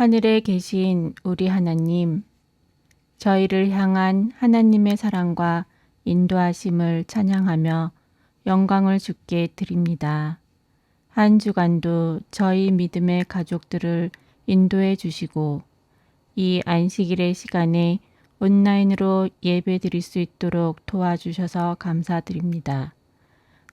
하늘에 계신 우리 하나님, 저희를 향한 하나님의 사랑과 인도하심을 찬양하며 영광을 주께 드립니다. 한 주간도 저희 믿음의 가족들을 인도해 주시고 이 안식일의 시간에 온라인으로 예배 드릴 수 있도록 도와주셔서 감사드립니다.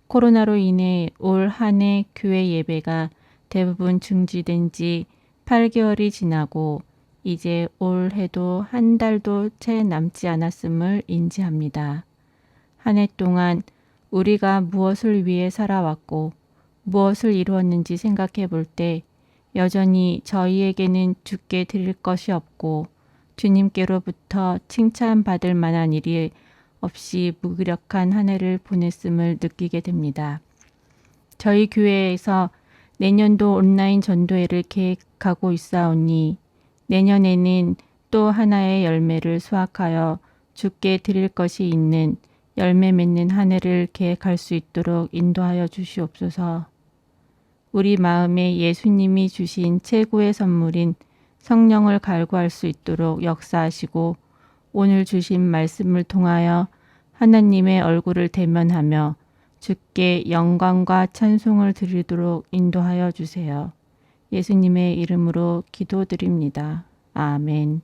코로나로 인해 올 한 해 교회 예배가 대부분 중지된 지 8개월이 지나고 이제 올해도 한 달도 채 남지 않았음을 인지합니다. 한 해 동안 우리가 무엇을 위해 살아왔고 무엇을 이루었는지 생각해 볼 때 여전히 저희에게는 주께 드릴 것이 없고 주님께로부터 칭찬받을 만한 일이 없이 무기력한 한 해를 보냈음을 느끼게 됩니다. 저희 교회에서 내년도 온라인 전도회를 계획하고 있사오니 내년에는 또 하나의 열매를 수확하여 주께 드릴 것이 있는 열매 맺는 한 해를 계획할 수 있도록 인도하여 주시옵소서. 우리 마음에 예수님이 주신 최고의 선물인 성령을 갈구할 수 있도록 역사하시고 오늘 주신 말씀을 통하여 하나님의 얼굴을 대면하며 주께 영광과 찬송을 드리도록 인도하여 주세요. 예수님의 이름으로 기도드립니다. 아멘.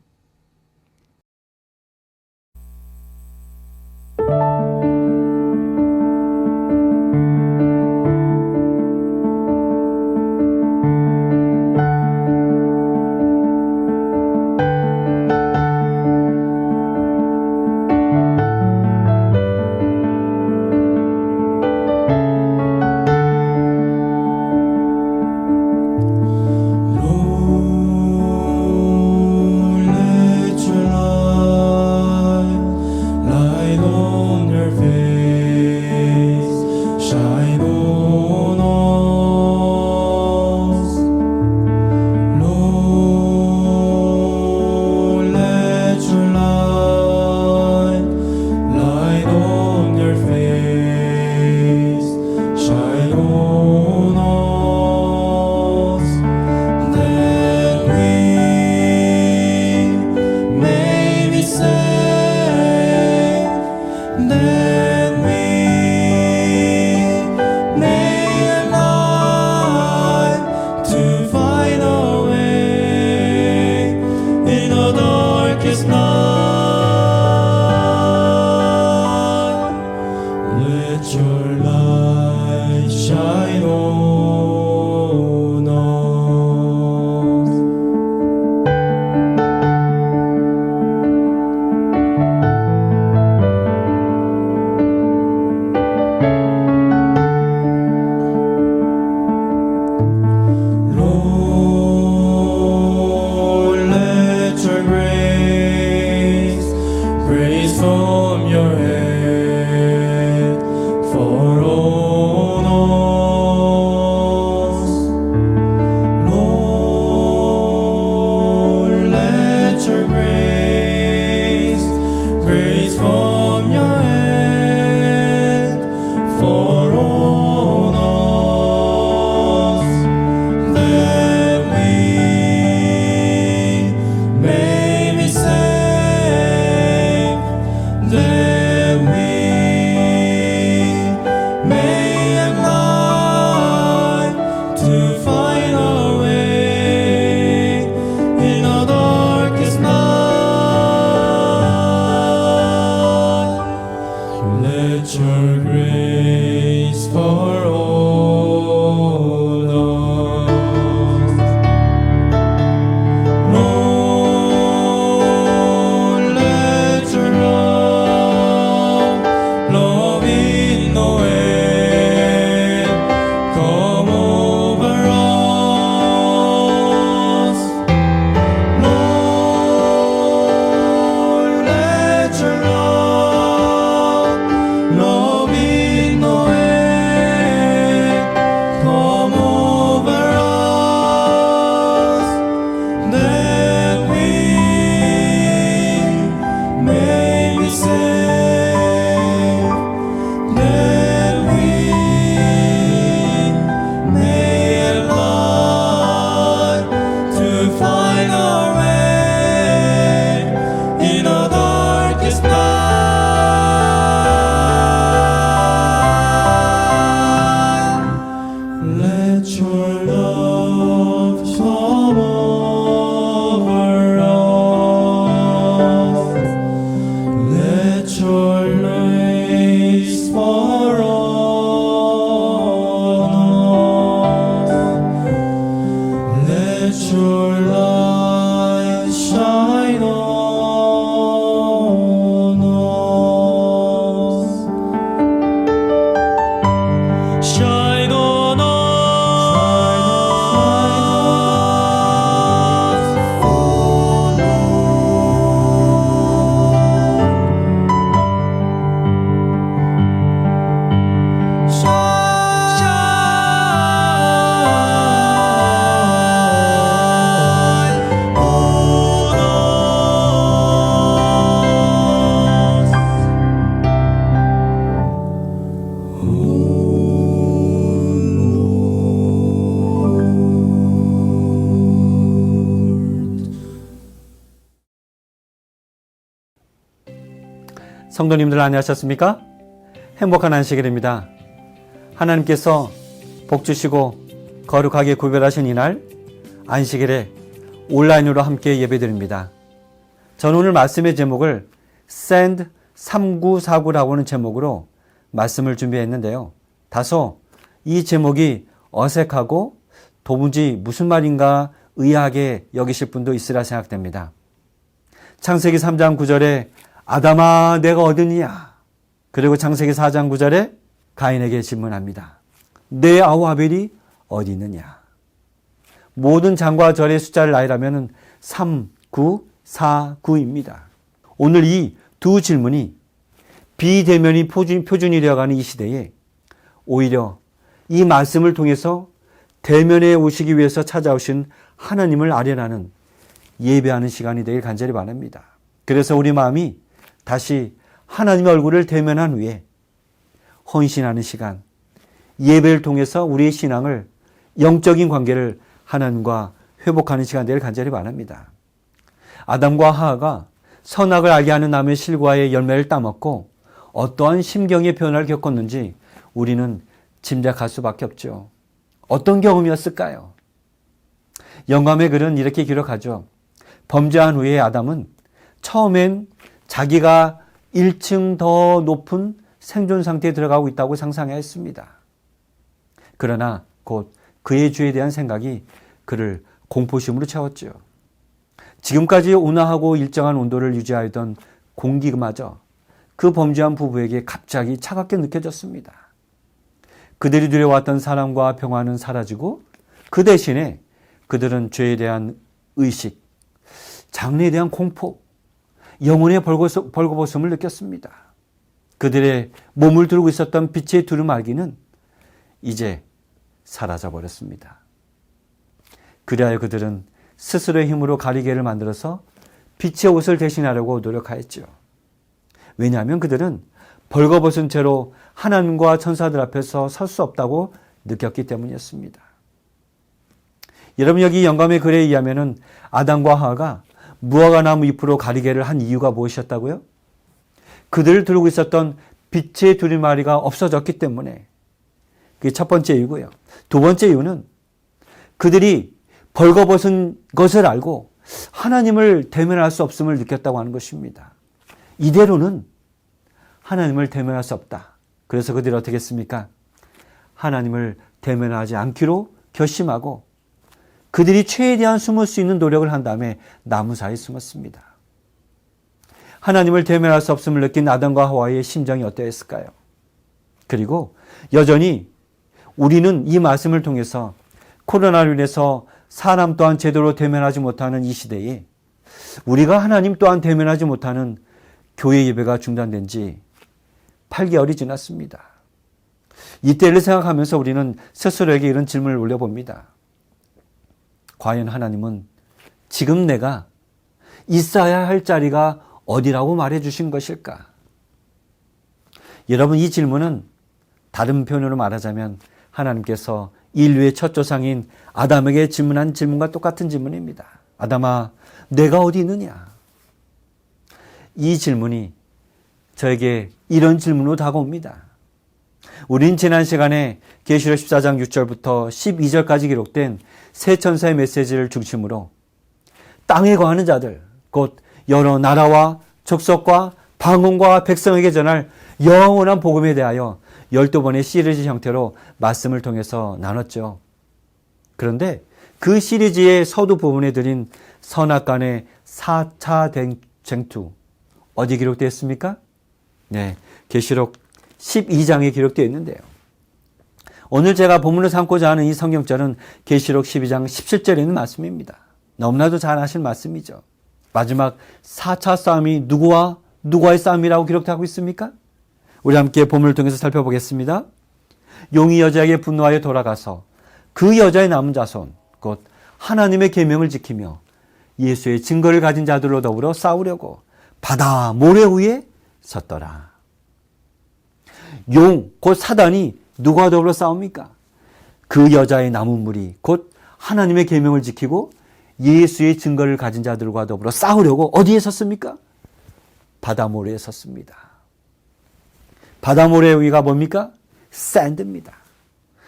성도님들 안녕하셨습니까? 행복한 안식일입니다. 하나님께서 복 주시고 거룩하게 구별하신 이날 안식일에 온라인으로 함께 예배드립니다. 저는 오늘 말씀의 제목을 Send 3949라고 하는 제목으로 말씀을 준비했는데요. 다소 이 제목이 어색하고 도무지 무슨 말인가 의아하게 여기실 분도 있으라 생각됩니다. 창세기 3장 9절에 아담아 내가 어디냐? 그리고 창세기 4장 9절에 가인에게 질문합니다. 내 아우 아벨이 어디 있느냐? 모든 장과 절의 숫자를 나열하면 3949입니다. 오늘 이 두 질문이 비대면이 표준이 되어가는 이 시대에 오히려 이 말씀을 통해서 대면에 오시기 위해서 찾아오신 하나님을 아련하는 예배하는 시간이 되길 간절히 바랍니다. 그래서 우리 마음이 다시 하나님의 얼굴을 대면한 후에 헌신하는 시간, 예배를 통해서 우리의 신앙을, 영적인 관계를 하나님과 회복하는 시간 되길 간절히 바랍니다. 아담과 하와가 선악을 알게 하는 나무의 실과의 열매를 따먹고 어떠한 심경의 변화를 겪었는지 우리는 짐작할 수밖에 없죠. 어떤 경험이었을까요? 영감의 글은 이렇게 기록하죠. 범죄한 후에 아담은 처음엔 자기가 1층 더 높은 생존 상태에 들어가고 있다고 상상했습니다. 그러나 곧 그의 죄에 대한 생각이 그를 공포심으로 채웠죠. 지금까지 온화하고 일정한 온도를 유지하던 공기마저 그 범죄한 부부에게 갑자기 차갑게 느껴졌습니다. 그들이 누려왔던 사랑과 평화는 사라지고 그 대신에 그들은 죄에 대한 의식, 장래에 대한 공포, 영혼의 벌거벗음을 느꼈습니다. 그들의 몸을 두르고 있었던 빛의 두루마기는 이제 사라져버렸습니다. 그리하여 그들은 스스로의 힘으로 가리개를 만들어서 빛의 옷을 대신하려고 노력하였죠. 왜냐하면 그들은 벌거벗은 채로 하나님과 천사들 앞에서 설 수 없다고 느꼈기 때문이었습니다. 여러분 여기 영감의 글에 의하면 아담과 하와가 무화과 나무 잎으로 가리개를 한 이유가 무엇이었다고요? 그들을 두르고 있었던 빛의 두루마리가 없어졌기 때문에 그게 첫 번째 이유고요. 두 번째 이유는 그들이 벌거벗은 것을 알고 하나님을 대면할 수 없음을 느꼈다고 하는 것입니다. 이대로는 하나님을 대면할 수 없다. 그래서 그들이 어떻게 했습니까? 하나님을 대면하지 않기로 결심하고 그들이 최대한 숨을 수 있는 노력을 한 다음에 나무 사이에 숨었습니다. 하나님을 대면할 수 없음을 느낀 아담과 하와의 심정이 어떠했을까요? 그리고 여전히 우리는 이 말씀을 통해서 코로나로 인해서 사람 또한 제대로 대면하지 못하는 이 시대에 우리가 하나님 또한 대면하지 못하는 교회 예배가 중단된 지 8개월이 지났습니다. 이때를 생각하면서 우리는 스스로에게 이런 질문을 올려봅니다. 과연 하나님은 지금 내가 있어야 할 자리가 어디라고 말해주신 것일까? 여러분 이 질문은 다른 표현으로 말하자면 하나님께서 인류의 첫 조상인 아담에게 질문한 질문과 똑같은 질문입니다. 아담아, 내가 어디 있느냐? 이 질문이 저에게 이런 질문으로 다가옵니다. 우린 지난 시간에 계시록 14장 6절부터 12절까지 기록된 세 천사의 메시지를 중심으로 땅에 거하는 자들, 곧 여러 나라와 족속과 방언과 백성에게 전할 영원한 복음에 대하여 12번의 시리즈 형태로 말씀을 통해서 나눴죠. 그런데 그 시리즈의 서두 부분에 드린 선악간의 4차 쟁투 어디 기록되어 있습니까? 네, 계시록 12장에 기록되어 있는데요. 오늘 제가 본문을 삼고자 하는 이 성경절은 계시록 12장 17절에 있는 말씀입니다. 너무나도 잘 아실 말씀이죠. 마지막 4차 싸움이 누구와의 싸움이라고 기록하고 있습니까? 우리 함께 본문을 통해서 살펴보겠습니다. 용이 여자에게 분노하여 돌아가서 그 여자의 남은 자손 곧 하나님의 계명을 지키며 예수의 증거를 가진 자들로 더불어 싸우려고 바다 모래 위에 섰더라. 용, 곧 사단이 누구와 더불어 싸웁니까? 그 여자의 남은 무리, 곧 하나님의 계명을 지키고 예수의 증거를 가진 자들과 더불어 싸우려고 어디에 섰습니까? 바다 모래에 섰습니다. 바다 모래 위가 뭡니까? 샌드입니다.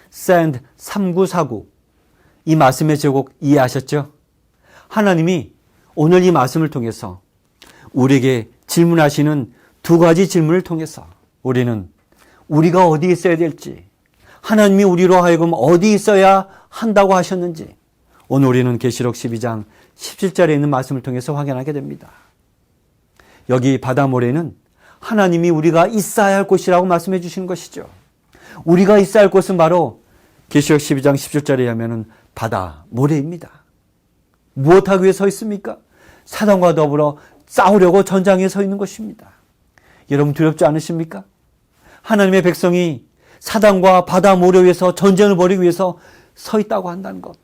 샌드 3949. 이 말씀의 제목 이해하셨죠? 하나님이 오늘 이 말씀을 통해서 우리에게 질문하시는 두 가지 질문을 통해서 우리는 우리가 어디 있어야 될지, 하나님이 우리로 하여금 어디 있어야 한다고 하셨는지 오늘 우리는 계시록 12장 17절에 있는 말씀을 통해서 확인하게 됩니다. 여기 바다 모래는 하나님이 우리가 있어야 할 곳이라고 말씀해 주시는 것이죠. 우리가 있어야 할 곳은 바로 계시록 12장 17절에 하면은 바다 모래입니다. 무엇하기 위해 서 있습니까? 사단과 더불어 싸우려고 전장에 서 있는 것입니다. 여러분 두렵지 않으십니까? 하나님의 백성이 사단과 바다 모래 위에서 전쟁을 벌이기 위해서 서 있다고 한다는 것.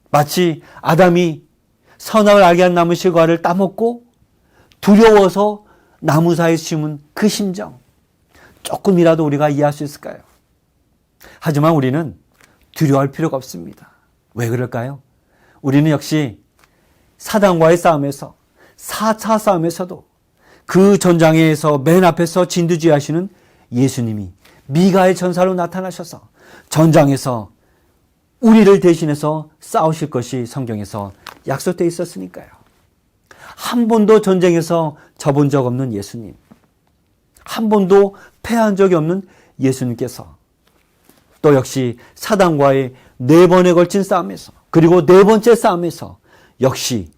마치 아담이 선악을 알게 한 나무 실과를 따먹고 두려워서 나무 사이에 심은 그 심정. 조금이라도 우리가 이해할 수 있을까요? 하지만 우리는 두려워할 필요가 없습니다. 왜 그럴까요? 우리는 역시 사단과의 싸움에서 4차 싸움에서도 그 전장에서 맨 앞에서 진두지휘하시는 예수님이 미가엘 전사로 나타나셔서 전장에서 우리를 대신해서 싸우실 것이 성경에서 약속되어 있었으니까요. 한 번도 전쟁에서 져본 적 없는 예수님, 한 번도 패한 적이 없는 예수님께서 또 역시 사단과의 4번에 걸친 싸움에서, 그리고 4번째 싸움에서 역시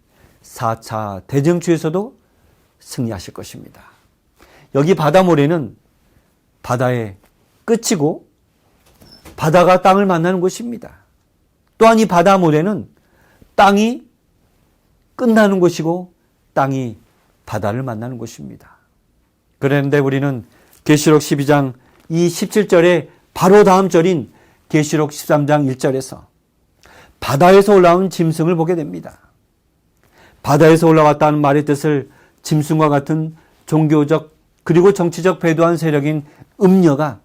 4차 대정추에서도 승리하실 것입니다. 여기 바다 모래는 바다의 끝이고 바다가 땅을 만나는 곳입니다. 또한 이 바다 모래는 땅이 끝나는 곳이고 땅이 바다를 만나는 곳입니다. 그런데 우리는 계시록 12장 이 17절에 바로 다음 절인 계시록 13장 1절에서 바다에서 올라온 짐승을 보게 됩니다. 바다에서 올라왔다는 말의 뜻을 짐승과 같은 종교적 그리고 정치적 배도한 세력인 음녀가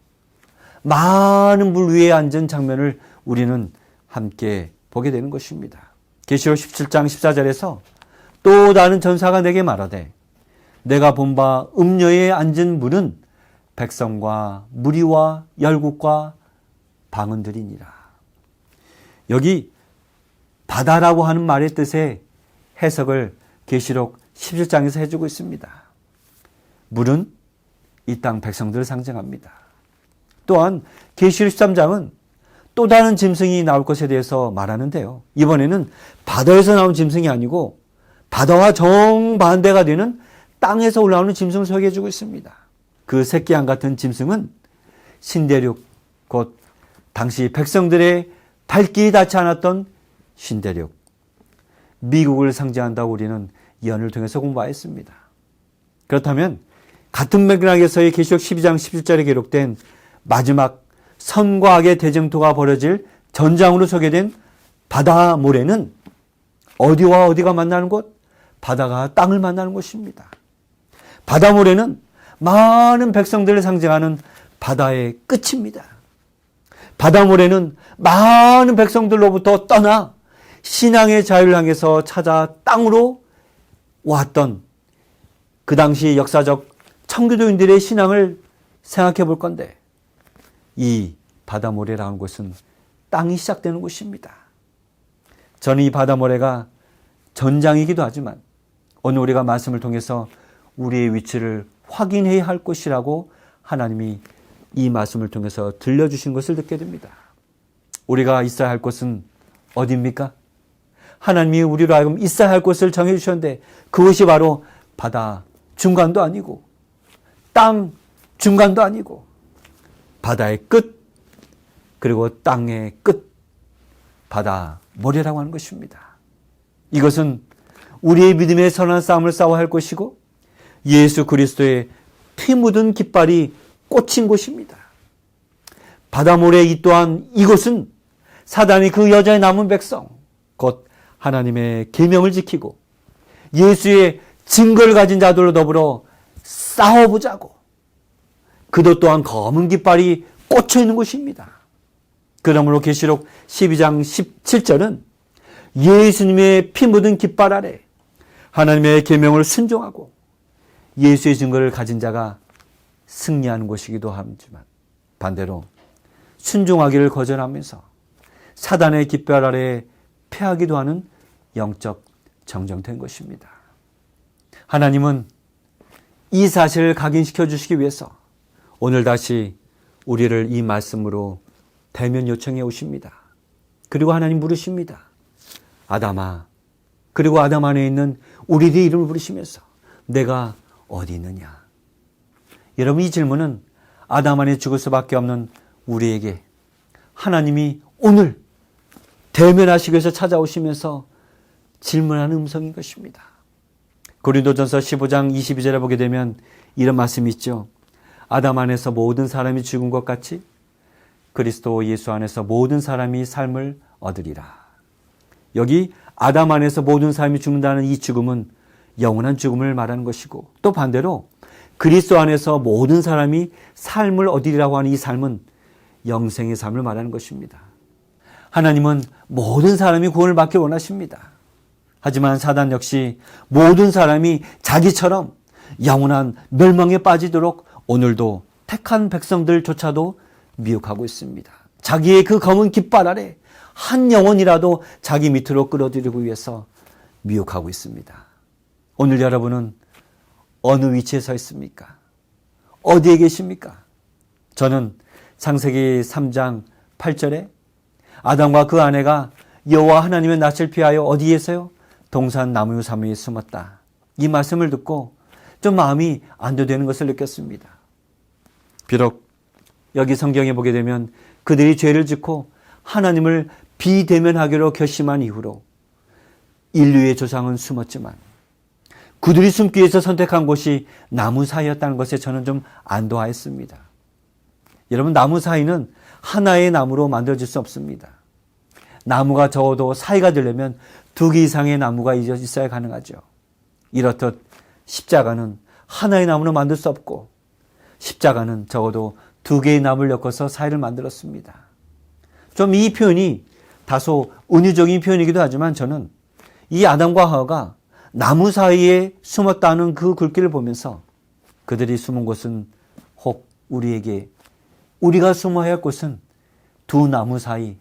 많은 물 위에 앉은 장면을 우리는 함께 보게 되는 것입니다. 계시록 17장 14절에서 또 다른 전사가 내게 말하되 내가 본 바 음녀에 앉은 물은 백성과 무리와 열국과 방언들이니라. 여기 바다라고 하는 말의 뜻의 해석을 계시록 17장에서 해주고 있습니다. 물은 이 땅 백성들을 상징합니다. 또한 계시록 13장은 또 다른 짐승이 나올 것에 대해서 말하는데요. 이번에는 바다에서 나온 짐승이 아니고 바다와 정반대가 되는 땅에서 올라오는 짐승을 소개해 주고 있습니다. 그 새끼양 같은 짐승은 신대륙, 곧 당시 백성들의 발길이 닿지 않았던 신대륙, 미국을 상징한다고 우리는 예언을 통해서 공부하였습니다. 그렇다면 같은 맥락에서의 계시록 12장 17절에 기록된 마지막 선과 악의 대쟁토가 벌어질 전장으로 소개된 바다 모래는 어디와 어디가 만나는 곳? 바다가 땅을 만나는 곳입니다. 바다 모래는 많은 백성들을 상징하는 바다의 끝입니다. 바다 모래는 많은 백성들로부터 떠나 신앙의 자유를 향해서 찾아 땅으로 왔던 그 당시 역사적 청교도인들의 신앙을 생각해 볼 건데 이 바다 모래라는 곳은 땅이 시작되는 곳입니다. 저는 이 바다 모래가 전장이기도 하지만 오늘 우리가 말씀을 통해서 우리의 위치를 확인해야 할 곳이라고 하나님이 이 말씀을 통해서 들려주신 것을 듣게 됩니다. 우리가 있어야 할 곳은 어디입니까? 하나님이 우리로 하여금 있어야 할 곳을 정해주셨는데 그것이 바로 바다 중간도 아니고 땅 중간도 아니고 바다의 끝 그리고 땅의 끝 바다 모래라고 하는 것입니다. 이것은 우리의 믿음의 선한 싸움을 싸워야 할 것이고 예수 그리스도의 피 묻은 깃발이 꽂힌 곳입니다. 바다 모래 이 또한 이곳은 사단이 그 여자의 남은 백성 곧 하나님의 계명을 지키고 예수의 증거를 가진 자들로 더불어 싸워보자고 그도 또한 검은 깃발이 꽂혀 있는 곳입니다. 그러므로 계시록 12장 17절은 예수님의 피 묻은 깃발 아래 하나님의 계명을 순종하고 예수의 증거를 가진 자가 승리하는 곳이기도 하지만 반대로 순종하기를 거절하면서 사단의 깃발 아래 패하기도 하는 영적 정정된 것입니다. 하나님은 이 사실을 각인시켜 주시기 위해서 오늘 다시 우리를 이 말씀으로 대면 요청해 오십니다. 그리고 하나님 부르십니다. 아담아. 그리고 아담 안에 있는 우리들의 이름을 부르시면서 내가 어디 있느냐. 여러분, 이 질문은 아담 안에 죽을 수밖에 없는 우리에게 하나님이 오늘 대면하시기 위해서 찾아오시면서 질문하는 음성인 것입니다. 고린도전서 15장 22절에 보게 되면 이런 말씀이 있죠. 아담 안에서 모든 사람이 죽은 것 같이 그리스도 예수 안에서 모든 사람이 삶을 얻으리라. 여기 아담 안에서 모든 사람이 죽는다는 이 죽음은 영원한 죽음을 말하는 것이고, 또 반대로 그리스도 안에서 모든 사람이 삶을 얻으리라고 하는 이 삶은 영생의 삶을 말하는 것입니다. 하나님은 모든 사람이 구원을 받기 원하십니다. 하지만 사단 역시 모든 사람이 자기처럼 영원한 멸망에 빠지도록 오늘도 택한 백성들조차도 미혹하고 있습니다. 자기의 그 검은 깃발 아래 한 영혼이라도 자기 밑으로 끌어들이기 위해서 미혹하고 있습니다. 오늘 여러분은 어느 위치에 서 있습니까? 어디에 계십니까? 저는 창세기 3장 8절에 아담과 그 아내가 여호와 하나님의 낯을 피하여 어디에서요? 동산 나무 사이에 숨었다. 이 말씀을 듣고 좀 마음이 안도되는 것을 느꼈습니다. 비록 여기 성경에 보게 되면 그들이 죄를 짓고 하나님을 비대면하기로 결심한 이후로 인류의 조상은 숨었지만 그들이 숨기 위해서 선택한 곳이 나무 사이였다는 것에 저는 좀 안도하였습니다. 여러분, 나무 사이는 하나의 나무로 만들어질 수 없습니다. 나무가 적어도 사이가 되려면 2개 이상의 나무가 있어야 가능하죠. 이렇듯 십자가는 하나의 나무로 만들 수 없고 십자가는 적어도 2개의 나무를 엮어서 사이를 만들었습니다. 좀 이 표현이 다소 은유적인 표현이기도 하지만 저는 이 아담과 하와가 나무 사이에 숨었다는 그 글귀를 보면서 그들이 숨은 곳은 혹 우리가 숨어야 할 곳은 2 나무 사이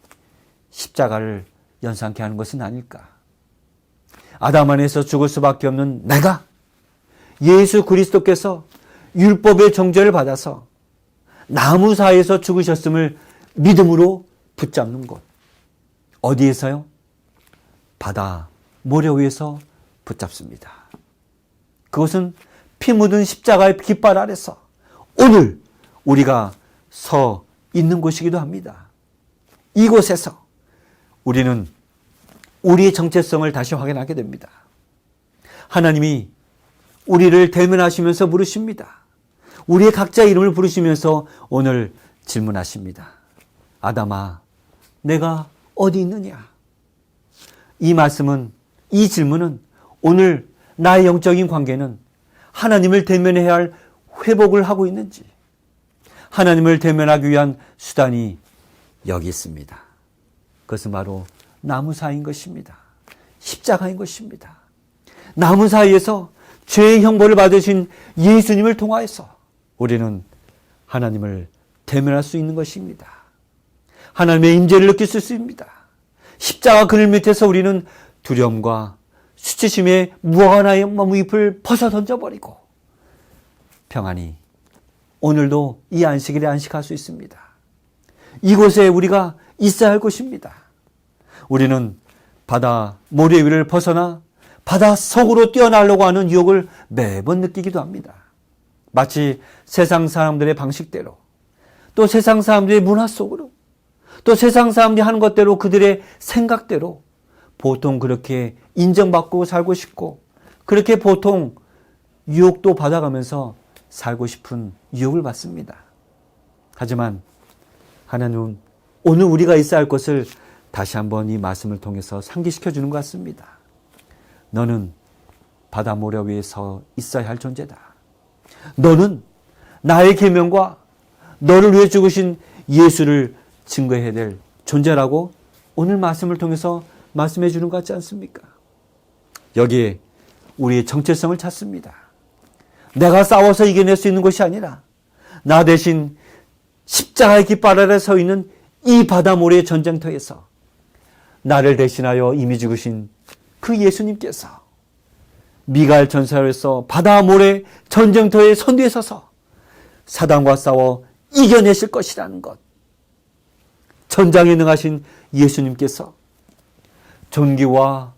십자가를 연상케 하는 것은 아닐까. 아담 안에서 죽을 수밖에 없는 내가 예수 그리스도께서 율법의 정죄를 받아서 나무 사이에서 죽으셨음을 믿음으로 붙잡는 곳. 어디에서요? 바다 모래 위에서 붙잡습니다. 그것은 피 묻은 십자가의 깃발 아래서 오늘 우리가 서 있는 곳이기도 합니다. 이곳에서 우리는 우리의 정체성을 다시 확인하게 됩니다. 하나님이 우리를 대면하시면서 부르십니다. 우리의 각자의 이름을 부르시면서 오늘 질문하십니다. 아담아, 내가 어디 있느냐? 이 말씀은, 이 질문은 오늘 나의 영적인 관계는 하나님을 대면해야 할 회복을 하고 있는지, 하나님을 대면하기 위한 수단이 여기 있습니다. 그것은 바로 나무 사이인 것입니다. 십자가인 것입니다. 나무 사이에서 죄의 형벌을 받으신 예수님을 통하여서 우리는 하나님을 대면할 수 있는 것입니다. 하나님의 임재를 느낄 수 있습니다. 십자가 그늘 밑에서 우리는 두려움과 수치심에 무화과나의 잎을 벗어 던져버리고 평안히 오늘도 이 안식일에 안식할 수 있습니다. 이곳에 우리가 있어야 할 곳입니다. 우리는 바다 모래 위를 벗어나 바다 속으로 뛰어나려고 하는 유혹을 매번 느끼기도 합니다. 마치 세상 사람들의 방식대로, 또 세상 사람들의 문화 속으로, 또 세상 사람들이 하는 것대로, 그들의 생각대로 보통 그렇게 인정받고 살고 싶고, 그렇게 보통 유혹도 받아가면서 살고 싶은 유혹을 받습니다. 하지만 하나님은 오늘 우리가 있어야 할 것을 다시 한번 이 말씀을 통해서 상기시켜 주는 것 같습니다. 너는 바다 모래 위에 서 있어야 할 존재다. 너는 나의 계명과 너를 위해 죽으신 예수를 증거해야 될 존재라고 오늘 말씀을 통해서 말씀해 주는 것 같지 않습니까? 여기에 우리의 정체성을 찾습니다. 내가 싸워서 이겨낼 수 있는 것이 아니라 나 대신 십자가의 깃발 아래 서 있는 이 바다 모래의 전쟁터에서 나를 대신하여 이미 죽으신 그 예수님께서 미가엘 전사로서 바다 모래 전쟁터의 선두에 서서 사단과 싸워 이겨내실 것이라는 것. 전장에 능하신 예수님께서 존귀와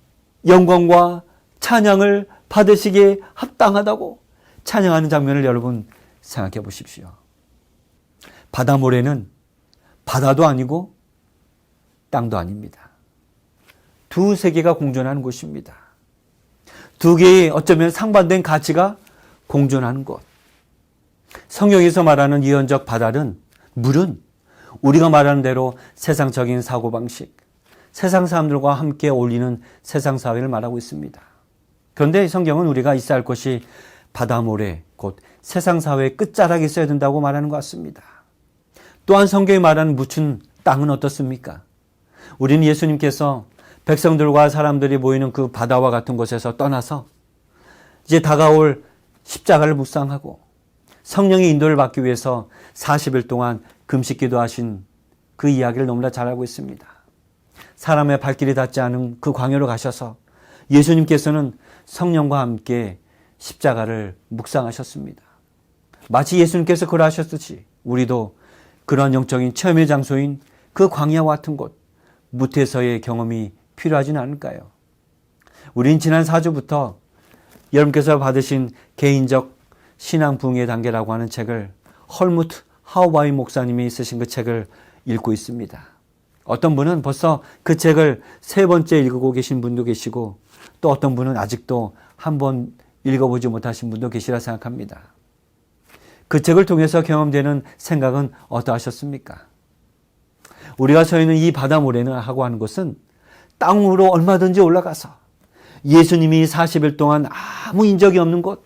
영광과 찬양을 받으시기에 합당하다고 찬양하는 장면을 여러분 생각해 보십시오. 바다 모래는 바다도 아니고 땅도 아닙니다. 두 세계가 공존하는 곳입니다. 두 개의 어쩌면 상반된 가치가 공존하는 곳. 성경에서 말하는 유연적 바다는 물은 우리가 말하는 대로 세상적인 사고방식, 세상 사람들과 함께 어울리는 세상 사회를 말하고 있습니다. 그런데 성경은 우리가 있어야 할 것이 바다 모래, 곧 세상 사회의 끝자락에 있어야 된다고 말하는 것 같습니다. 또한 성경이 말하는 묻힌 땅은 어떻습니까? 우리는 예수님께서 백성들과 사람들이 모이는 그 바다와 같은 곳에서 떠나서 이제 다가올 십자가를 묵상하고 성령의 인도를 받기 위해서 40일 동안 금식 기도하신 그 이야기를 너무나 잘 알고 있습니다. 사람의 발길이 닿지 않은 그 광야로 가셔서 예수님께서는 성령과 함께 십자가를 묵상하셨습니다. 마치 예수님께서 그러하셨듯이 우리도 그러한 영적인 체험의 장소인 그 광야와 같은 곳, 무태서의 경험이 필요하진 않을까요? 우린 지난 4주부터 여러분께서 받으신 개인적 신앙 부흥의 단계라고 하는 책을 헐무트 하우바이 목사님이 쓰신 그 책을 읽고 있습니다. 어떤 분은 벌써 그 책을 3번째 읽고 계신 분도 계시고 또 어떤 분은 아직도 한 번 읽어보지 못하신 분도 계시라 생각합니다. 그 책을 통해서 경험되는 생각은 어떠하셨습니까? 우리가 서 있는 이 바다 모래는 하고 하는 것은 땅으로 얼마든지 올라가서 예수님이 40일 동안 아무 인적이 없는 곳,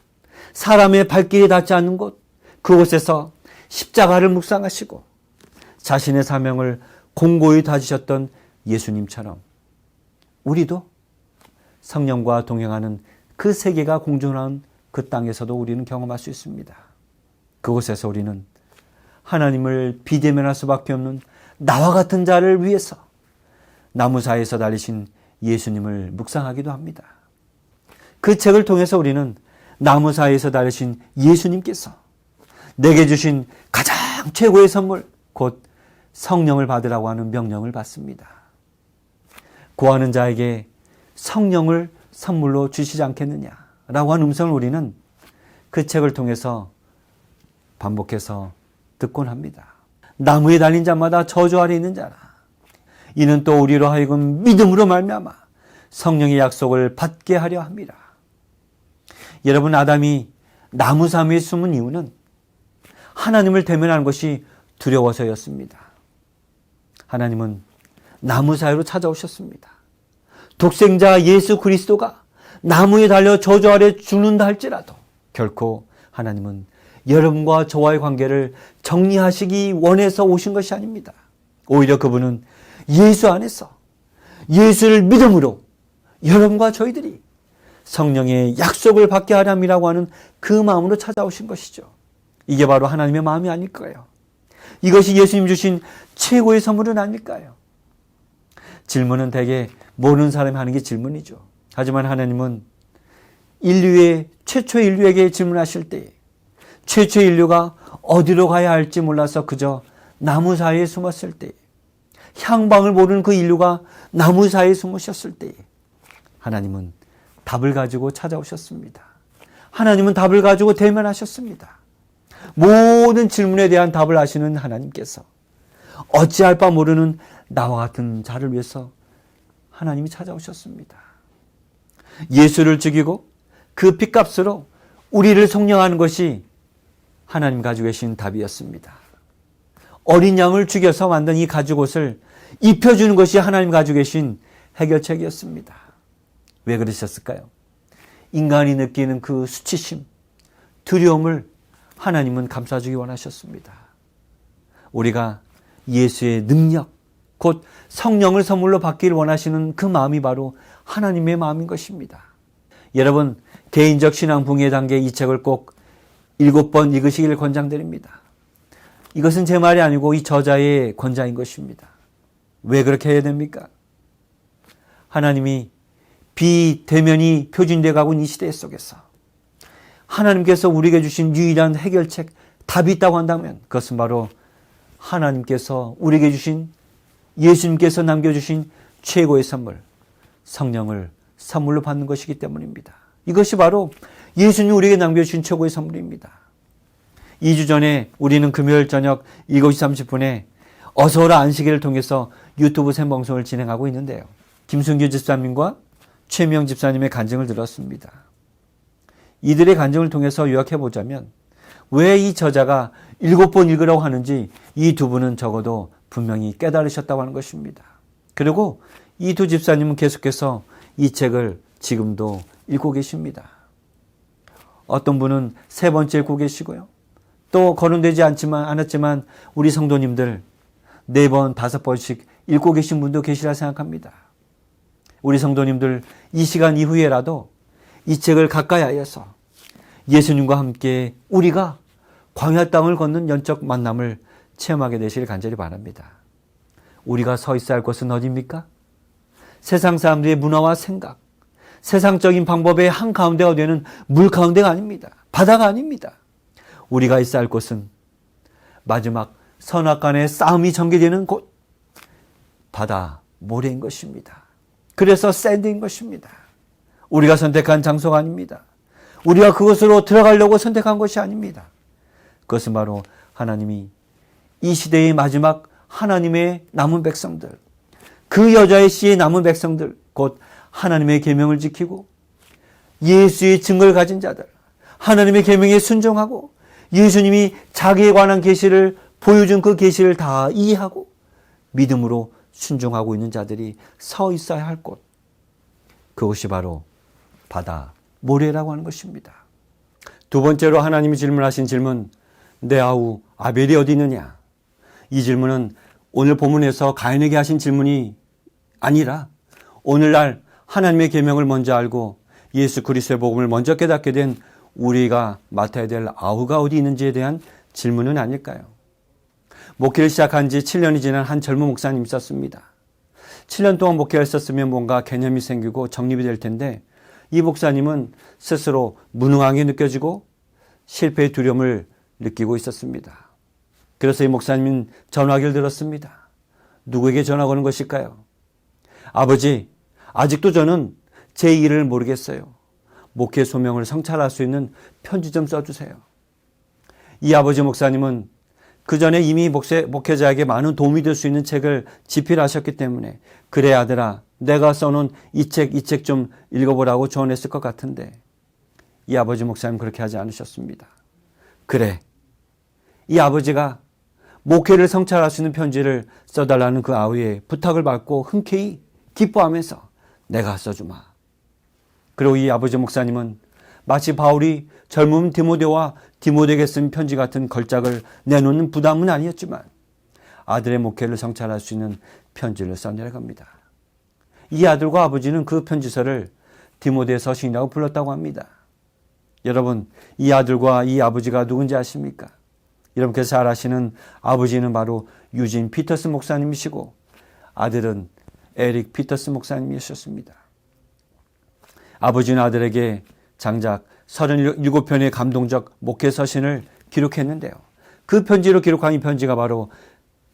사람의 발길이 닿지 않는 곳, 그곳에서 십자가를 묵상하시고 자신의 사명을 공고히 다지셨던 예수님처럼 우리도 성령과 동행하는 그 세계가 공존한 그 땅에서도 우리는 경험할 수 있습니다. 그곳에서 우리는 하나님을 비대면할 수밖에 없는 나와 같은 자를 위해서 나무사이에서 달리신 예수님을 묵상하기도 합니다. 그 책을 통해서 우리는 나무사이에서 달리신 예수님께서 내게 주신 가장 최고의 선물, 곧 성령을 받으라고 하는 명령을 받습니다. 구하는 자에게 성령을 선물로 주시지 않겠느냐라고 하는 음성을 우리는 그 책을 통해서 반복해서 듣곤 합니다. 나무에 달린 자마다 저주 아래 있는 자라. 이는 또 우리로 하여금 믿음으로 말미암아 성령의 약속을 받게 하려 함이라. 여러분, 아담이 나무사미에 숨은 이유는 하나님을 대면하는 것이 두려워서였습니다. 하나님은 나무 사이로 찾아오셨습니다. 독생자 예수 그리스도가 나무에 달려 저주 아래 죽는다 할지라도 결코 하나님은 여러분과 저와의 관계를 정리하시기 원해서 오신 것이 아닙니다. 오히려 그분은 예수 안에서 예수를 믿음으로 여러분과 저희들이 성령의 약속을 받게 하렴이라고 하는 그 마음으로 찾아오신 것이죠. 이게 바로 하나님의 마음이 아닐까요? 이것이 예수님 주신 최고의 선물은 아닐까요? 질문은 대개 모르는 사람이 하는 게 질문이죠. 하지만 하나님은 최초의 인류에게 질문하실 때 최초의 인류가 어디로 가야 할지 몰라서 그저 나무 사이에 숨었을 때, 향방을 모르는 그 인류가 나무 사이에 숨으셨을 때 하나님은 답을 가지고 찾아오셨습니다. 하나님은 답을 가지고 대면하셨습니다. 모든 질문에 대한 답을 아시는 하나님께서 어찌할 바 모르는 나와 같은 자를 위해서 하나님이 찾아오셨습니다. 예수를 죽이고 그 핏값으로 우리를 속량하는 것이 하나님 가지고 계신 답이었습니다. 어린 양을 죽여서 만든 이 가죽옷을 입혀주는 것이 하나님 가지고 계신 해결책이었습니다. 왜 그러셨을까요? 인간이 느끼는 그 수치심, 두려움을 하나님은 감싸주기 원하셨습니다. 우리가 예수의 능력, 곧 성령을 선물로 받기를 원하시는 그 마음이 바로 하나님의 마음인 것입니다. 여러분, 개인적 신앙 붕괴 단계 이 책을 꼭 7번 읽으시기를 권장드립니다. 이것은 제 말이 아니고 이 저자의 권장인 것입니다. 왜 그렇게 해야 됩니까? 하나님이 비대면이 표준되어 가고 있는 이 시대 속에서 하나님께서 우리에게 주신 유일한 해결책, 답이 있다고 한다면 그것은 바로 하나님께서 우리에게 주신, 예수님께서 남겨주신 최고의 선물, 성령을 선물로 받는 것이기 때문입니다. 이것이 바로 예수님이 우리에게 남겨주신 최고의 선물입니다. 2주 전에 우리는 금요일 저녁 7시 30분에 어서오라 안식일을 통해서 유튜브 생방송을 진행하고 있는데요. 김순규 집사님과 최명 집사님의 간증을 들었습니다. 이들의 간증을 통해서 요약해보자면 왜 이 저자가 7번 읽으라고 하는지 이 두 분은 적어도 분명히 깨달으셨다고 하는 것입니다. 그리고 이 두 집사님은 계속해서 이 책을 지금도 읽고 계십니다. 어떤 분은 3번째 읽고 계시고요. 또 거론되지 않았지만 우리 성도님들 4번, 5번씩 읽고 계신 분도 계시라 생각합니다. 우리 성도님들 이 시간 이후에라도 이 책을 가까이 하여서 예수님과 함께 우리가 광야 땅을 걷는 연적 만남을 체험하게 되시길 간절히 바랍니다. 우리가 서 있어야 할 곳은 어디입니까? 세상 사람들의 문화와 생각, 세상적인 방법의 한가운데가 되는 물 가운데가 아닙니다. 바다가 아닙니다. 우리가 있어야 할 곳은 마지막 선악간의 싸움이 전개되는 곳, 바다 모래인 것입니다. 그래서 샌드인 것입니다. 우리가 선택한 장소가 아닙니다. 우리가 그곳으로 들어가려고 선택한 것이 아닙니다. 그것은 바로 하나님이 이 시대의 마지막 하나님의 남은 백성들, 그 여자의 씨의 남은 백성들, 곧 하나님의 계명을 지키고 예수의 증거를 가진 자들, 하나님의 계명에 순종하고 예수님이 자기에 관한 계시를 보여준 그 계시를 다 이해하고 믿음으로 순종하고 있는 자들이 서 있어야 할 곳, 그것이 바로 바다 모래라고 하는 것입니다. 두 번째로 하나님이 질문하신 질문, 내 아우 아벨이 어디 있느냐? 이 질문은 오늘 본문에서 가인에게 하신 질문이 아니라 오늘날 하나님의 계명을 먼저 알고 예수 그리스도의 복음을 먼저 깨닫게 된 우리가 맡아야 될 아우가 어디 있는지에 대한 질문은 아닐까요? 목회를 시작한 지 7년이 지난 한 젊은 목사님이 있었습니다. 7년 동안 목회를 했었으면 뭔가 개념이 생기고 정립이 될 텐데 이 목사님은 스스로 무능하게 느껴지고 실패의 두려움을 느끼고 있었습니다. 그래서 이 목사님은 전화기를 들었습니다. 누구에게 전화 거는 것일까요? 아버지, 아직도 저는 제 일을 모르겠어요. 목회 소명을 성찰할 수 있는 편지 좀 써주세요. 이 아버지 목사님은 그 전에 이미 목회자에게 많은 도움이 될 수 있는 책을 집필하셨기 때문에 그래 아들아, 내가 써놓은 이 책 좀 읽어보라고 조언했을 것 같은데 이 아버지 목사님 그렇게 하지 않으셨습니다. 그래, 이 아버지가 목회를 성찰할 수 있는 편지를 써달라는 그 아우의 부탁을 받고 흔쾌히 기뻐하면서 내가 써주마. 그리고 이 아버지 목사님은 마치 바울이 젊은 디모데와 디모데에게 쓴 편지 같은 걸작을 내놓는 부담은 아니었지만 아들의 목회를 성찰할 수 있는 편지를 써내려갑니다. 이 아들과 아버지는 그 편지서를 디모데 서신이라고 불렀다고 합니다. 여러분, 이 아들과 이 아버지가 누군지 아십니까? 여러분께서 잘 아시는 아버지는 바로 유진 피터스 목사님이시고 아들은 에릭 피터스 목사님이셨습니다. 아버지는 아들에게 장작 37편의 감동적 목회 서신을 기록했는데요. 그 편지로 기록한 이 편지가 바로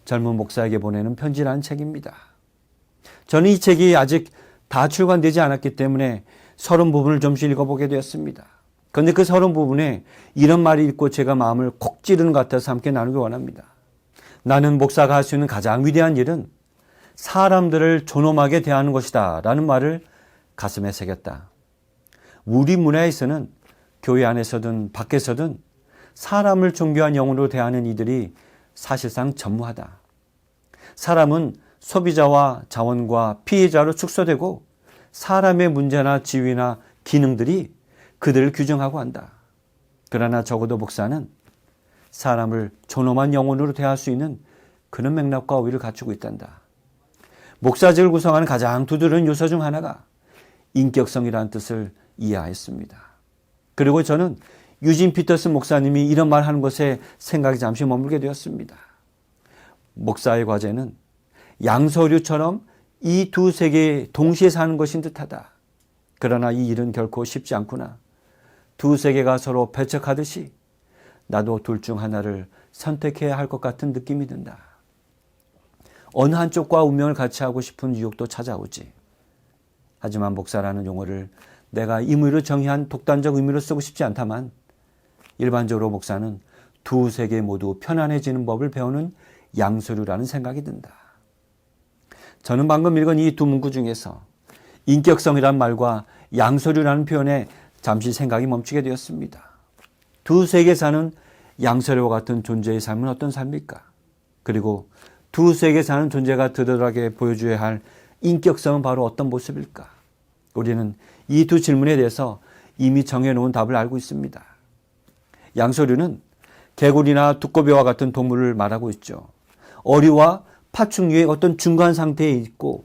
젊은 목사에게 보내는 편지라는 책입니다. 저는 이 책이 아직 다 출간되지 않았기 때문에 30부분을 좀씩 읽어보게 되었습니다. 그런데 그 30부분에 이런 말이 있고 제가 마음을 콕 찌르는 것 같아서 함께 나누기 원합니다. 나는 목사가 할 수 있는 가장 위대한 일은 사람들을 존엄하게 대하는 것이다 라는 말을 가슴에 새겼다. 우리 문화에서는 교회 안에서든 밖에서든 사람을 존귀한 영으로 대하는 이들이 사실상 전무하다. 사람은 소비자와 자원과 피해자로 축소되고 사람의 문제나 지위나 기능들이 그들을 규정하고 한다. 그러나 적어도 목사는 사람을 존엄한 영혼으로 대할 수 있는 그런 맥락과 어휘를 갖추고 있단다. 목사직을 구성하는 가장 두드러진 요소 중 하나가 인격성이라는 뜻을 이해하였습니다. 그리고 저는 유진 피터슨 목사님이 이런 말 하는 것에 생각이 잠시 머물게 되었습니다. 목사의 과제는 양서류처럼 이 두 세계에 동시에 사는 것인 듯하다. 그러나 이 일은 결코 쉽지 않구나. 두 세계가 서로 배척하듯이 나도 둘 중 하나를 선택해야 할 것 같은 느낌이 든다. 어느 한쪽과 운명을 같이 하고 싶은 유혹도 찾아오지. 하지만 목사라는 용어를 내가 임의로 정의한 독단적 의미로 쓰고 싶지 않다만 일반적으로 목사는 두 세계 모두 편안해지는 법을 배우는 양서류라는 생각이 든다. 저는 방금 읽은 이 두 문구 중에서 인격성이란 말과 양서류라는 표현에 잠시 생각이 멈추게 되었습니다. 두 세계에 사는 양서류와 같은 존재의 삶은 어떤 삶일까? 그리고 두 세계에 사는 존재가 든든하게 보여줘야 할 인격성은 바로 어떤 모습일까? 우리는 이 두 질문에 대해서 이미 정해놓은 답을 알고 있습니다. 양서류는 개구리나 두꺼비와 같은 동물을 말하고 있죠. 어류와 파충류의 어떤 중간 상태에 있고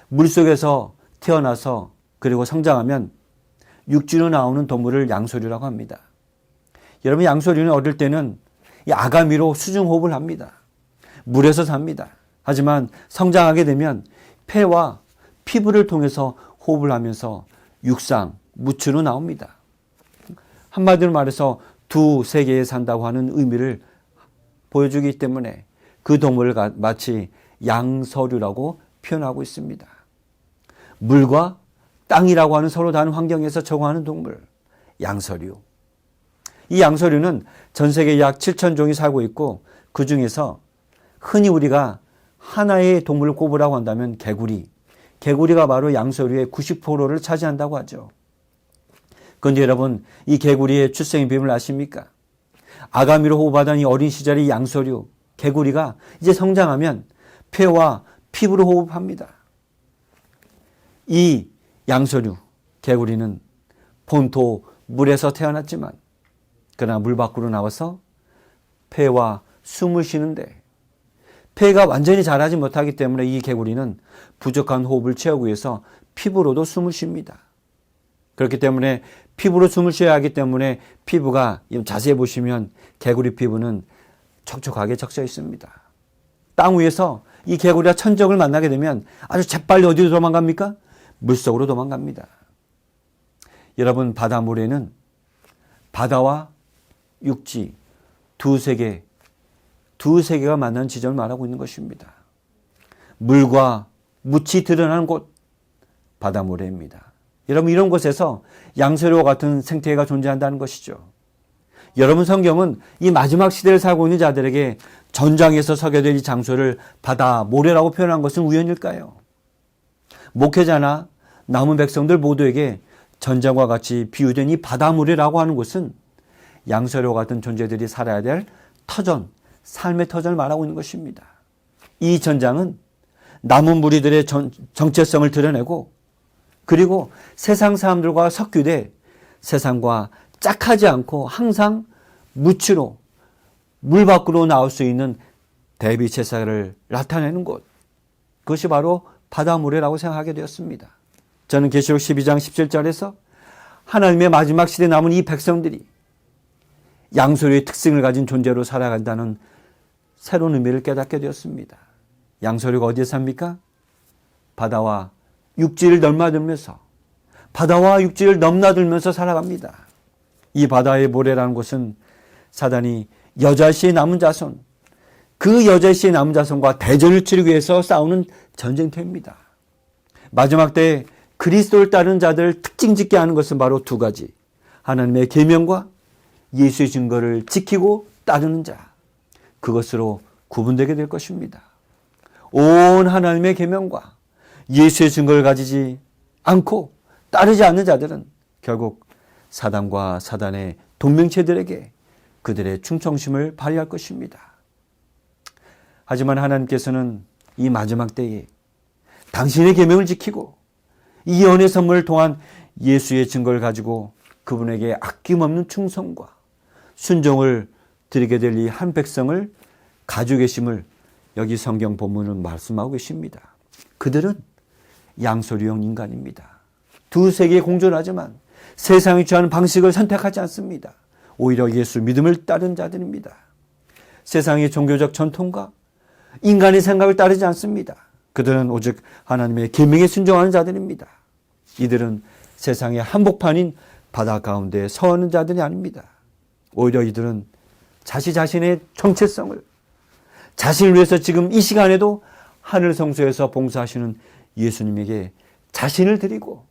물속에서 태어나서 그리고 성장하면 육지로 나오는 동물을 양서류라고 합니다. 여러분, 양서류는 어릴 때는 이 아가미로 수중호흡을 합니다. 물에서 삽니다. 하지만 성장하게 되면 폐와 피부를 통해서 호흡을 하면서 육상, 무추로 나옵니다. 한마디로 말해서 두 세계에 산다고 하는 의미를 보여주기 때문에 그 동물을 마치 양서류라고 표현하고 있습니다. 물과 땅이라고 하는 서로 다른 환경에서 적응하는 동물, 양서류. 이 양서류는 전 세계 약 7,000종이 살고 있고 그 중에서 흔히 우리가 하나의 동물을 꼽으라고 한다면 개구리가 바로 양서류의 90%를 차지한다고 하죠. 그런데 여러분, 이 개구리의 출생의 비밀을 아십니까? 아가미로 호흡하던 이 어린 시절의 양서류, 개구리가 이제 성장하면 폐와 피부로 호흡합니다. 이 양서류, 개구리는 본토 물에서 태어났지만 그러나 물 밖으로 나와서 폐와 숨을 쉬는데 폐가 완전히 자라지 못하기 때문에 이 개구리는 부족한 호흡을 채우기 위해서 피부로도 숨을 쉽니다. 그렇기 때문에 피부로 숨을 쉬어야 하기 때문에 피부가 자세히 보시면 개구리 피부는 촉촉하게 적셔 있습니다. 땅 위에서 이 개구리가 천적을 만나게 되면 아주 재빨리 어디로 도망갑니까? 물속으로 도망갑니다. 여러분, 바닷물에는 바다와 육지 두 세계가 만나는 지점을 말하고 있는 것입니다. 물과 묻이 드러나는 곳, 바다모래입니다. 여러분, 이런 곳에서 양서류와 같은 생태계가 존재한다는 것이죠. 여러분, 성경은 이 마지막 시대를 살고 있는 자들에게 전장에서 서게 될 이 장소를 바다, 모래라고 표현한 것은 우연일까요? 목회자나 남은 백성들 모두에게 전장과 같이 비유된 이 바다, 모래라고 하는 곳은 양서류와 같은 존재들이 살아야 될 터전, 삶의 터전을 말하고 있는 것입니다. 이 전장은 남은 무리들의 정체성을 드러내고 그리고 세상 사람들과 섞유돼 세상과 짝하지 않고 항상 무치로 물 밖으로 나올 수 있는 대비 제사를 나타내는 곳, 그것이 바로 바다모래라고 생각하게 되었습니다. 저는 계시록 12장 17절에서 하나님의 마지막 시대에 남은 이 백성들이 양서류의 특징을 가진 존재로 살아간다는 새로운 의미를 깨닫게 되었습니다. 양서류가 어디에 삽니까? 바다와 육지를 넘나들면서 살아갑니다. 이 바다의 모래라는 곳은 사단이 여자시의 남은 자손, 그 여자시의 남은 자손과 대전을 치르기 위해서 싸우는 전쟁터입니다. 마지막 때에 그리스도를 따르는 자들 특징 짓게 하는 것은 바로 두 가지. 하나님의 계명과 예수의 증거를 지키고 따르는 자. 그것으로 구분되게 될 것입니다. 온 하나님의 계명과 예수의 증거를 가지지 않고 따르지 않는 자들은 결국 사단과 사단의 동맹체들에게 그들의 충성심을 발휘할 것입니다. 하지만 하나님께서는 이 마지막 때에 당신의 계명을 지키고 이 연의 선물을 통한 예수의 증거를 가지고 그분에게 아낌없는 충성과 순종을 드리게 될 이 한 백성을 가지고 계심을 여기 성경 본문은 말씀하고 계십니다. 그들은 양서류형 인간입니다. 두 세계에 공존하지만 세상이 취하는 방식을 선택하지 않습니다. 오히려 예수 믿음을 따른 자들입니다. 세상의 종교적 전통과 인간의 생각을 따르지 않습니다. 그들은 오직 하나님의 계명에 순종하는 자들입니다. 이들은 세상의 한복판인 바다 가운데 서는 자들이 아닙니다. 오히려 이들은 자신의 정체성을, 자신을 위해서 지금 이 시간에도 하늘 성소에서 봉사하시는 예수님에게 자신을 드리고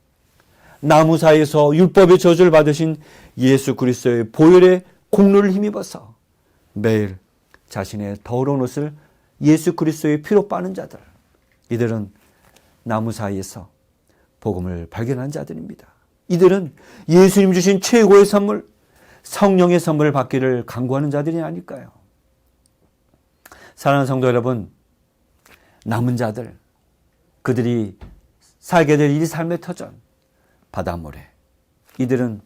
나무 사이에서 율법의 저주를 받으신 예수 그리스도의 보혈의 공로를 힘입어서 매일 자신의 더러운 옷을 예수 그리스도의 피로 빠는 자들, 이들은 나무 사이에서 복음을 발견한 자들입니다. 이들은 예수님 주신 최고의 선물, 성령의 선물을 받기를 간구하는 자들이 아닐까요? 사랑하는 성도 여러분, 남은 자들, 그들이 살게 될 이 삶의 터전, 바다 모래. 이들은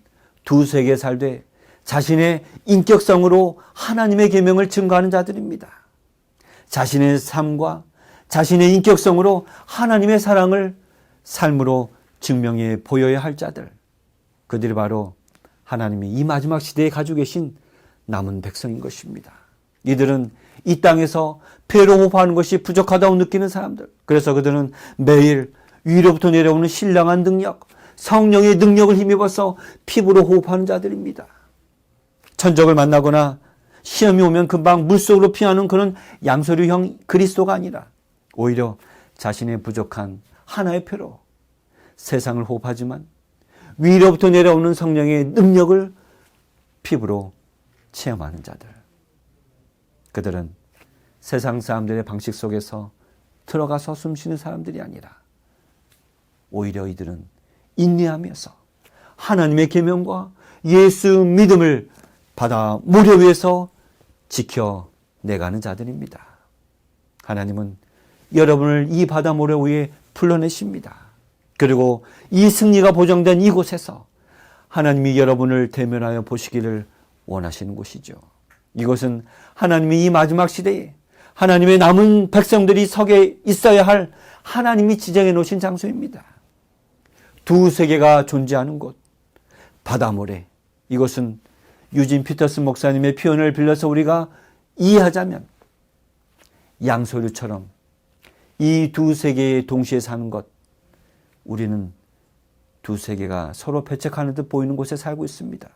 두세 개 살되 자신의 인격성으로 하나님의 계명을 증거하는 자들입니다. 자신의 삶과 자신의 인격성으로 하나님의 사랑을 삶으로 증명해 보여야 할 자들, 그들이 바로 하나님이 이 마지막 시대에 가지고 계신 남은 백성인 것입니다. 이들은 이 땅에서 폐로 호흡하는 것이 부족하다고 느끼는 사람들, 그래서 그들은 매일 위로부터 내려오는 신령한 능력, 성령의 능력을 힘입어서 피부로 호흡하는 자들입니다. 천적을 만나거나 시험이 오면 금방 물속으로 피하는 그런 양서류형 그리스도가 아니라 오히려 자신의 부족한 하나의 표로 세상을 호흡하지만 위로부터 내려오는 성령의 능력을 피부로 체험하는 자들. 그들은 세상 사람들의 방식 속에서 들어가서 숨쉬는 사람들이 아니라 오히려 이들은 인내하면서 하나님의 계명과 예수 믿음을 바다 모래 위에서 지켜내가는 자들입니다. 하나님은 여러분을 이 바다 모래 위에 불러내십니다. 그리고 이 승리가 보장된 이곳에서 하나님이 여러분을 대면하여 보시기를 원하시는 곳이죠. 이곳은 하나님이 이 마지막 시대에 하나님의 남은 백성들이 서게 있어야 할 하나님이 지정해 놓으신 장소입니다. 두 세계가 존재하는 곳, 바다 모래. 이것은 유진 피터슨 목사님의 표현을 빌려서 우리가 이해하자면 양서류처럼 이 두 세계에 동시에 사는 것, 우리는 두 세계가 서로 배척하는 듯 보이는 곳에 살고 있습니다.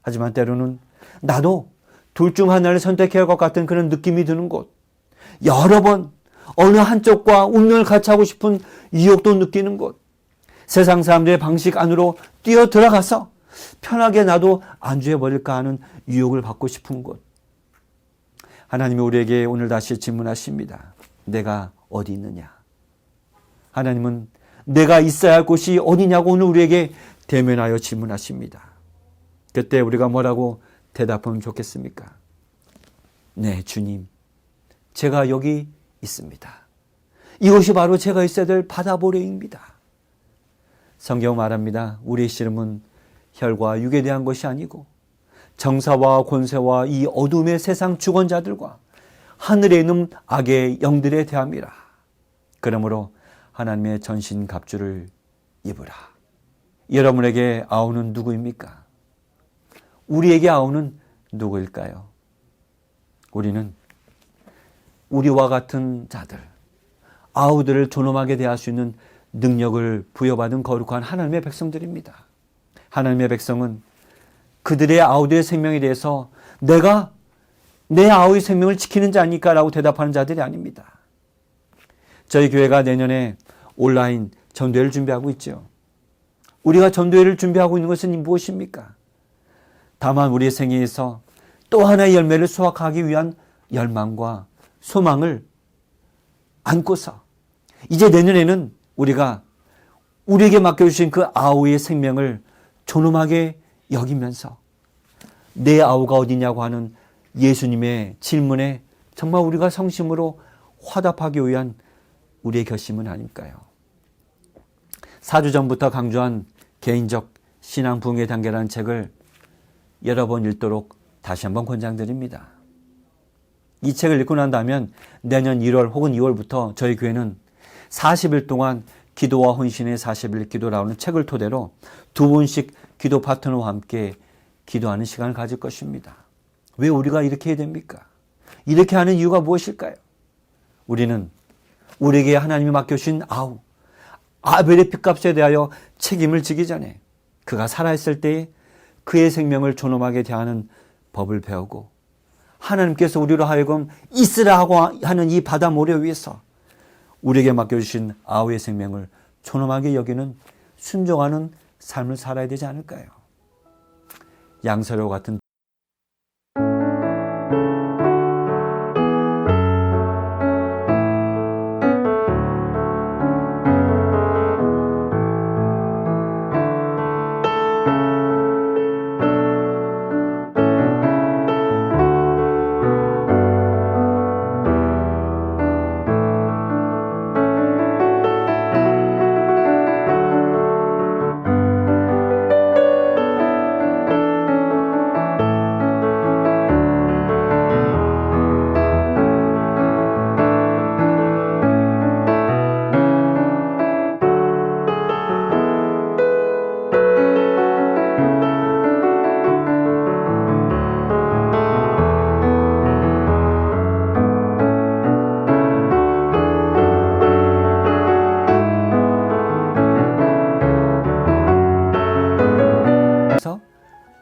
하지만 때로는 나도 둘 중 하나를 선택해야 할 것 같은 그런 느낌이 드는 곳, 여러 번 어느 한쪽과 운명을 같이 하고 싶은 유혹도 느끼는 곳, 세상 사람들의 방식 안으로 뛰어 들어가서 편하게 나도 안주해버릴까 하는 유혹을 받고 싶은 곳. 하나님이 우리에게 오늘 다시 질문하십니다. 내가 어디 있느냐? 하나님은 내가 있어야 할 곳이 어디냐고 오늘 우리에게 대면하여 질문하십니다. 그때 우리가 뭐라고 대답하면 좋겠습니까? 네, 주님, 제가 여기 있습니다. 이곳이 바로 제가 있어야 될 바다보레입니다. 성경 말합니다. 우리의 씨름은 혈과 육에 대한 것이 아니고 정사와 권세와 이 어둠의 세상 주권자들과 하늘에 있는 악의 영들에 대함이라. 그러므로 하나님의 전신갑주를 입으라. 여러분에게 아우는 누구입니까? 우리에게 아우는 누구일까요? 우리는 우리와 같은 자들, 아우들을 존엄하게 대할 수 있는 능력을 부여받은 거룩한 하나님의 백성들입니다. 하나님의 백성은 그들의 아우들의 생명에 대해서 내가 내 아우의 생명을 지키는 자니까 라고 대답하는 자들이 아닙니다. 저희 교회가 내년에 온라인 전도회를 준비하고 있죠. 우리가 전도회를 준비하고 있는 것은 무엇입니까? 다만 우리의 생애에서 또 하나의 열매를 수확하기 위한 열망과 소망을 안고서 이제 내년에는 우리가 우리에게 맡겨주신 그 아우의 생명을 존엄하게 여기면서 내 아우가 어디냐고 하는 예수님의 질문에 정말 우리가 성심으로 화답하기 위한 우리의 결심은 아닐까요? 4주 전부터 강조한 개인적 신앙 부흥의 단계라는 책을 여러 번 읽도록 다시 한번 권장드립니다. 이 책을 읽고 난 다음에 내년 1월 혹은 2월부터 저희 교회는 40일 동안 기도와 헌신의 40일 기도라는 책을 토대로 두 분씩 기도 파트너와 함께 기도하는 시간을 가질 것입니다. 왜 우리가 이렇게 해야 됩니까? 이렇게 하는 이유가 무엇일까요? 우리는 우리에게 하나님이 맡겨주신 아벨의 핏값에 대하여 책임을 지기 전에 그가 살아있을 때에 그의 생명을 존엄하게 대하는 법을 배우고 하나님께서 우리로 하여금 있으라고 하는 이 바다 모래 위에서 우리에게 맡겨주신 아우의 생명을 존엄하게 여기는 순종하는 삶을 살아야 되지 않을까요? 양서로 같은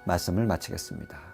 말씀을 마치겠습니다.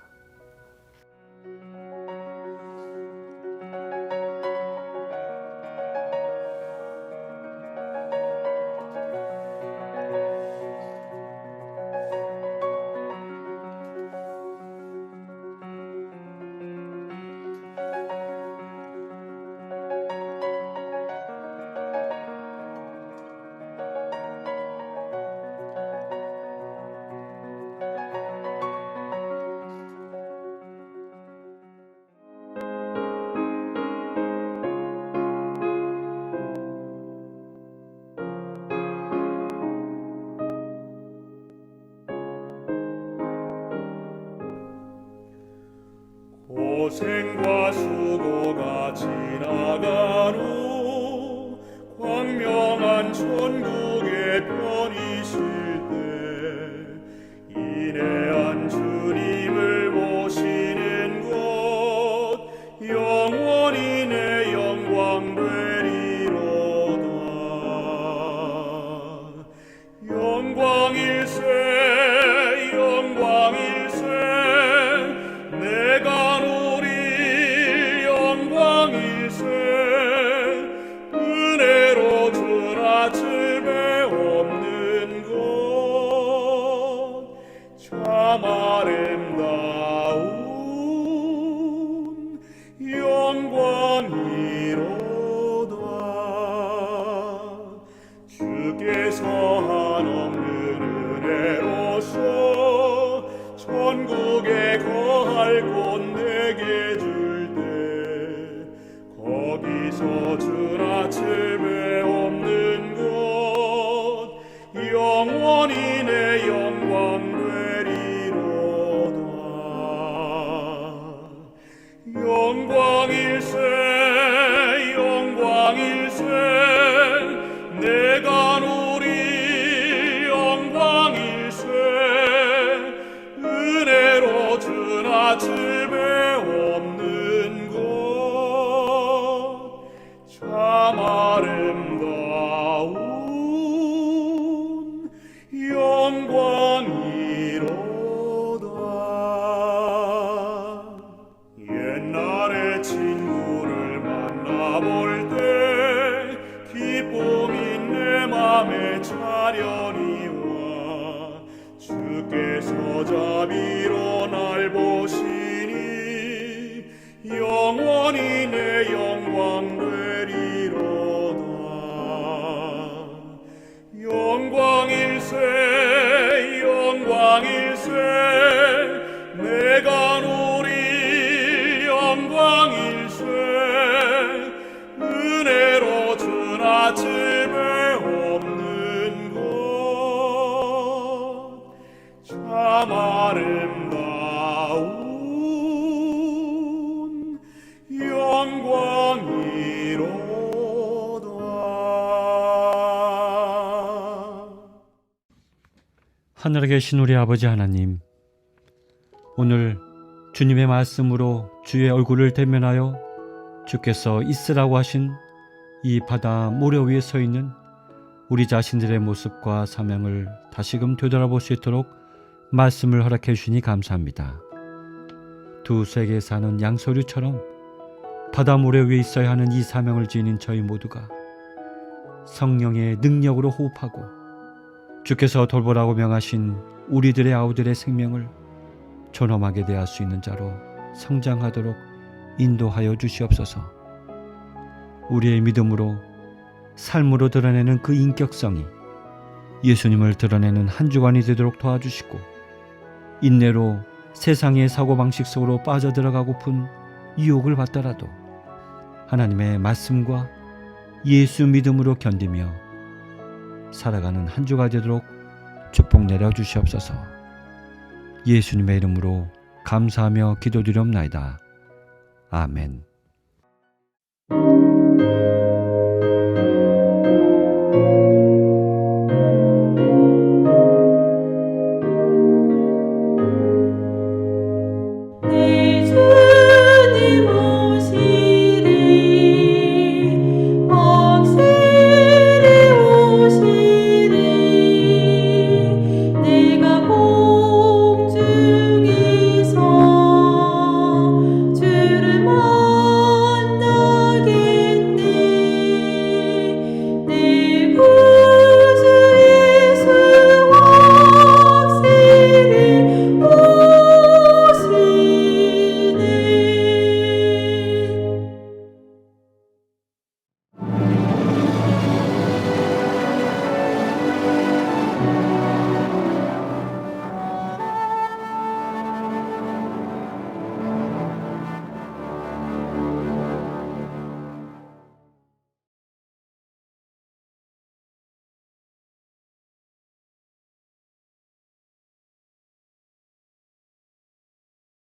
고생과 수고가 지나간 후 광명한 천국에 편이실 때 인내한 주님을 모시는 곳 영원히 내 영광 되리로다. 영광일세 영광일세 내가 영광일세 은혜로 주나침에 없는 것 참 아름다운 영광이로다. 주께서 한없는 은혜로서 천국에 거할 곳 내게 줄 거기서 주나침에 없는 곳 영원히 내 영광 되리로다. 영광일세 영광일세 내가 누릴 영광일세 은혜로 주나침에 없는 것 참 아름다운 영광이로다. 옛날에 친구를 만나볼 때 기쁨이 내 맘에 차련히 와 주께서 자비로 날 보시니 영원히 내 영광 되리로다. 영광일세 영광일세 내가 누릴 영광일세 은혜로 주나침에 없는 것 참 아름다운 영광이로다. 하늘에 계신 우리 아버지 하나님, 오늘 주님의 말씀으로 주의 얼굴을 대면하여 주께서 있으라고 하신 이 바다 모래 위에 서 있는 우리 자신들의 모습과 사명을 다시금 되돌아볼 수 있도록 말씀을 허락해 주시니 감사합니다. 두세계 사는 양서류처럼 바다 모래 위에 있어야 하는 이 사명을 지닌 저희 모두가 성령의 능력으로 호흡하고 주께서 돌보라고 명하신 우리들의 아우들의 생명을 존엄하게 대할 수 있는 자로 성장하도록 인도하여 주시옵소서. 우리의 믿음으로 삶으로 드러내는 그 인격성이 예수님을 드러내는 한 주간이 되도록 도와주시고 인내로 세상의 사고방식 속으로 빠져들어가고픈 유혹을 받더라도 하나님의 말씀과 예수 믿음으로 견디며 살아가는 한 주가 되도록 축복 내려 주시옵소서. 예수님의 이름으로 감사하며 기도드리옵나이다. 아멘.